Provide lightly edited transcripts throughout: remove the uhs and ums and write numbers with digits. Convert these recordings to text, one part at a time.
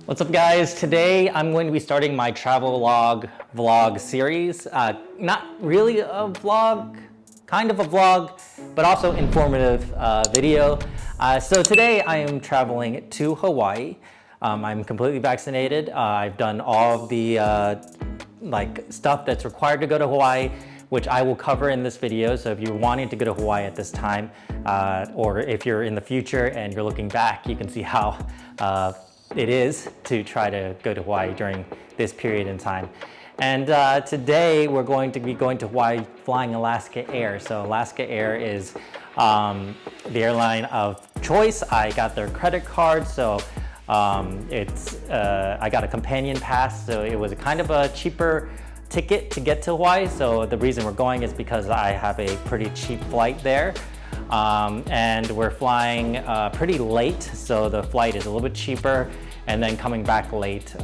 What's up, guys? Today I'm going to be starting my travel vlog series. Not really a vlog, kind of a vlog, but also informative video. So today I am traveling to Hawaii. I'm completely vaccinated. I've done all of the stuff that's required to go to Hawaii, which I will cover in this video. So if you're wanting to go to Hawaii at this time, or if you're in the future and you're looking back, you can see how it is to try to go to Hawaii during this period in time. And today we're going to be going to Hawaii flying Alaska Air. So Alaska Air is the airline of choice. I got their credit card, so I got a companion pass, so it was kind of a cheaper ticket to get to Hawaii. So the reason we're going is because I have a pretty cheap flight there. And we're flying pretty late, so the flight is a little bit cheaper, and then coming back late.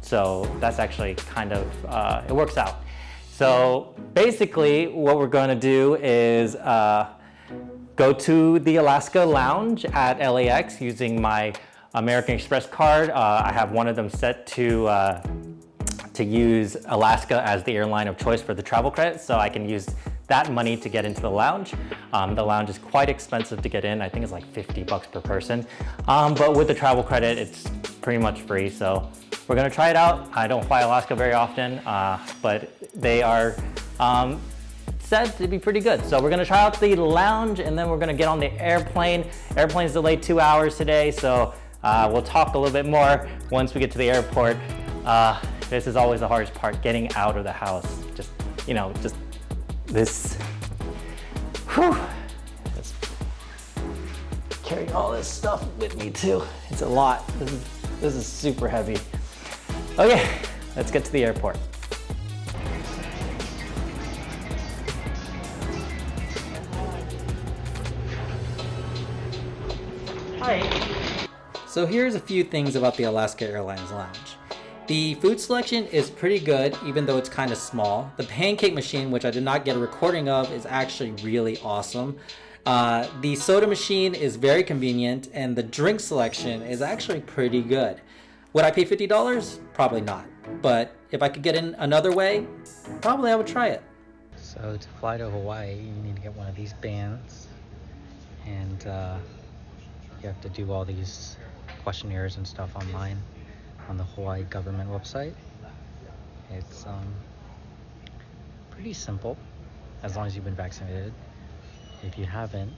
So that's actually kind of, it works out. So basically what we're going to do is go to the Alaska Lounge at LAX using my American Express card. I have one of them set to use Alaska as the airline of choice for the travel credits, so I can use that money to get into the lounge. The lounge is quite expensive to get in. I think it's like $50 per person. But with the travel credit, it's pretty much free. So we're gonna try it out. I don't fly Alaska very often, but they are said to be pretty good. So we're gonna try out the lounge, and then we're gonna get on the airplane. Airplane's delayed 2 hours today, so we'll talk a little bit more once we get to the airport. This is always the hardest part, getting out of the house. Just this, whew, just carrying all this stuff with me too. It's a lot. This is super heavy. Okay, let's get to the airport. Hi. So here's a few things about the Alaska Airlines lounge. The food selection is pretty good, even though it's kind of small. The pancake machine, which I did not get a recording of, is actually really awesome. The soda machine is very convenient, and the drink selection is actually pretty good. Would I pay $50? Probably not. But if I could get in another way, probably I would try it. So to fly to Hawaii, you need to get one of these bands, and you have to do all these questionnaires and stuff online on the Hawaii government website. It's pretty simple, as long as you've been vaccinated. If you haven't,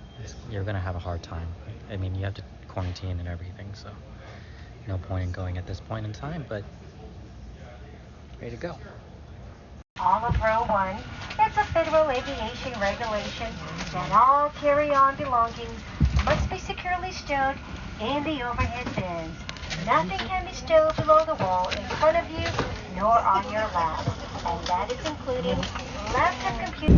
you're gonna have a hard time. I mean, you have to quarantine and everything, so no point in going at this point in time, but ready to go. All of row 1, it's a federal aviation regulation that all carry-on belongings must be securely stowed in the overhead bins. Nothing can be stowed below the wall in front of you, nor on your lap. And that is including laptop computer.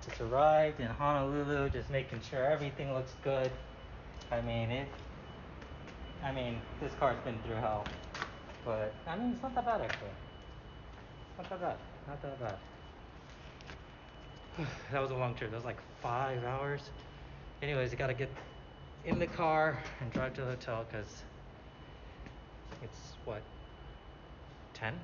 Just arrived in Honolulu, just making sure everything looks good. I mean, this car's been through hell, but I mean, it's not that bad actually. Not that bad, not that bad. That was a long trip. That was like 5 hours. Anyways, I gotta get in the car and drive to the hotel because it's what, 10?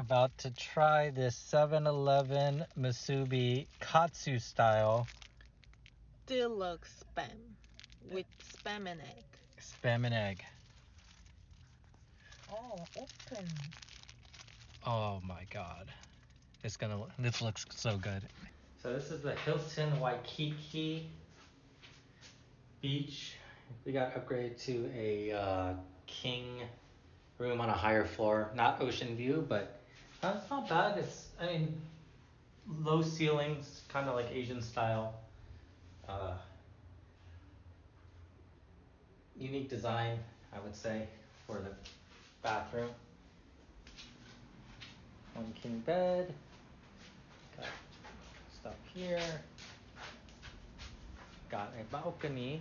About to try this 7-Eleven musubi katsu style Deluxe spam with spam and egg. spam and egg. Oh, open. Oh my god. This looks so good. So this is the Hilton Waikiki beach. We got upgraded to a king room on a higher floor. Not ocean view, but it's not bad. I mean, low ceilings, kind of like Asian style. Uh, Unique design, I would say, for the bathroom. One king bed. Got stuff here. Got a balcony.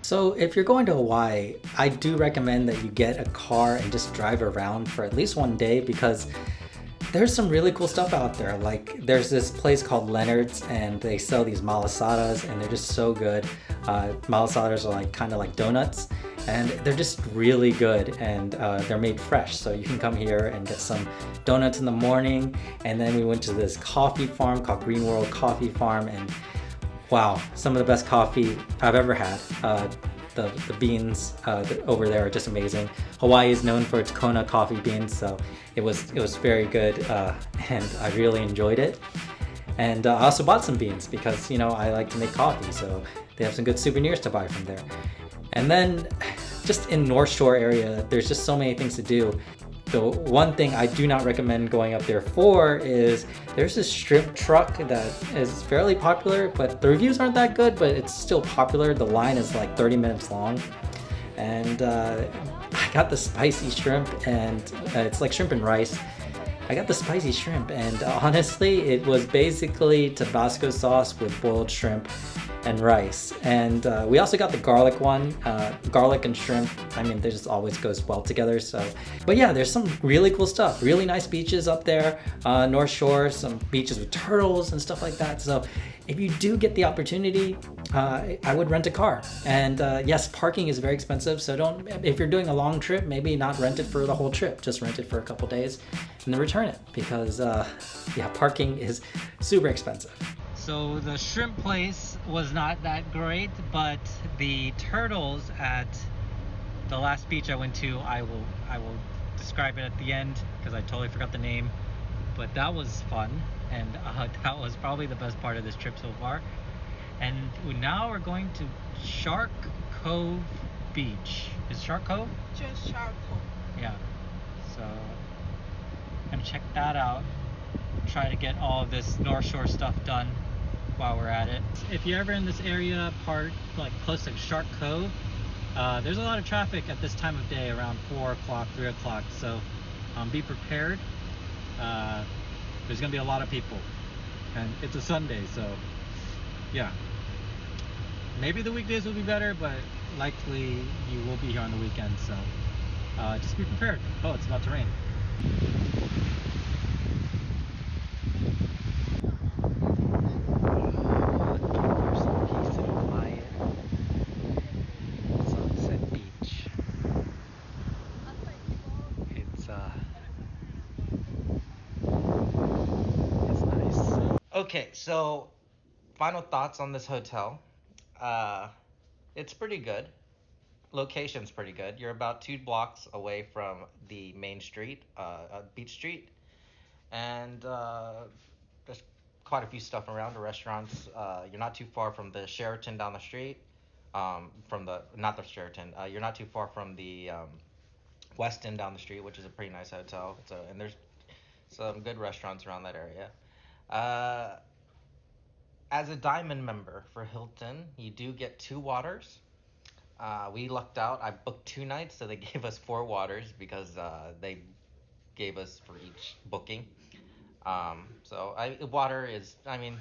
So if you're going to Hawaii, I do recommend that you get a car and just drive around for at least one day because there's some really cool stuff out there. Like there's this place called Leonard's and they sell these malasadas and they're just so good. Malasadas are like kind of like donuts and they're just really good and they're made fresh. So you can come here and get some donuts in the morning. And then we went to this coffee farm called Green World Coffee Farm and wow, some of the best coffee I've ever had. The beans over there are just amazing. Hawaii is known for its Kona coffee beans, so it was very good, and I really enjoyed it. And I also bought some beans because I like to make coffee, so they have some good souvenirs to buy from there. And then just in North Shore area, there's just so many things to do. The one thing I do not recommend going up there for is there's this shrimp truck that is fairly popular, but the reviews aren't that good, but it's still popular. The line is like 30 minutes long. And I got the spicy shrimp and it's like shrimp and rice. I got the spicy shrimp and honestly, it was basically Tabasco sauce with boiled shrimp and rice. And we also got the garlic one. Garlic and shrimp, I mean, they just always goes well together. So, but yeah, there's some really cool stuff. Really nice beaches up there, North Shore, some beaches with turtles and stuff like that. So if you do get the opportunity, I would rent a car. And yes, parking is very expensive. So if you're doing a long trip, maybe not rent it for the whole trip. Just rent it for a couple days and then return it because yeah, parking is super expensive. So the shrimp place was not that great, but the turtles at the last beach I went to, I will describe it at the end because I totally forgot the name. But that was fun, and that was probably the best part of this trip so far. And now we're going to Shark Cove Beach. Is it Shark Cove? Just Shark Cove. Yeah. So I'm gonna check that out. Try to get all of this North Shore stuff done while we're at it. If you're ever in this area, like close to Shark Cove, there's a lot of traffic at this time of day around 4 o'clock, 3 o'clock. So be prepared. There's gonna be a lot of people, and it's a Sunday, so yeah. Maybe the weekdays will be better, but likely you will be here on the weekend. So just be prepared. Oh, it's about to rain. Okay, so final thoughts on this hotel. It's pretty good. Location's pretty good. You're about 2 blocks away from the main street, Beach Street, and there's quite a few stuff around the restaurants. You're not too far from the Sheraton down the street. Not the Sheraton. You're not too far from the Westin down the street, which is a pretty nice hotel. And there's some good restaurants around that area. As a diamond member for Hilton, you do get 2 waters. We lucked out. I booked 2 nights, so they gave us 4 waters because they gave us for each booking. Water is, I mean,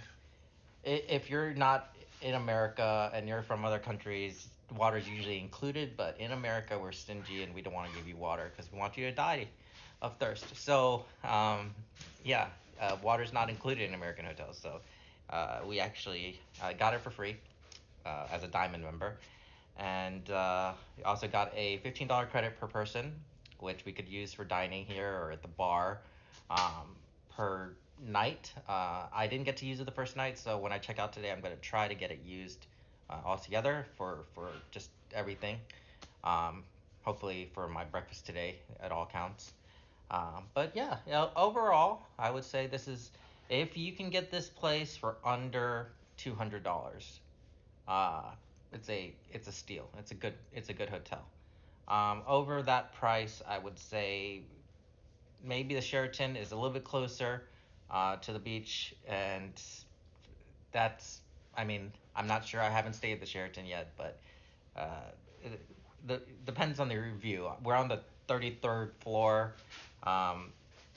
if you're not in America and you're from other countries, water is usually included, but in America we're stingy and we don't want to give you water because we want you to die of thirst. So yeah, water's not included in American hotels. So we actually got it for free as a diamond member, and we also got a $15 credit per person, which we could use for dining here or at the bar per night. I didn't get to use it the first night, so when I check out today, I'm going to try to get it used all together for just everything. Um, Hopefully for my breakfast today, it all counts. But yeah, overall, I would say this is, if you can get this place for under $200, uh, it's a steal. It's a good hotel. Over that price, I would say maybe the Sheraton is a little bit closer to the beach, and that's, I mean, I'm not sure. I haven't stayed at the Sheraton yet, but it, depends on the review. We're on the 33rd floor, um,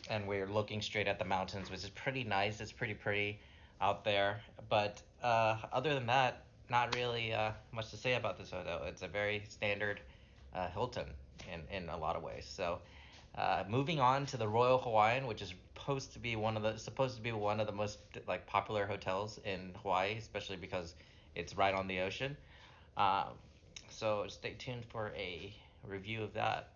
and we're looking straight at the mountains, which is pretty nice. It's pretty out there. But other than that, not really much to say about this hotel. It's a very standard Hilton in a lot of ways. So moving on to the Royal Hawaiian, which is supposed to be one of the most like popular hotels in Hawaii, especially because it's right on the ocean. Um, so stay tuned for a review of that.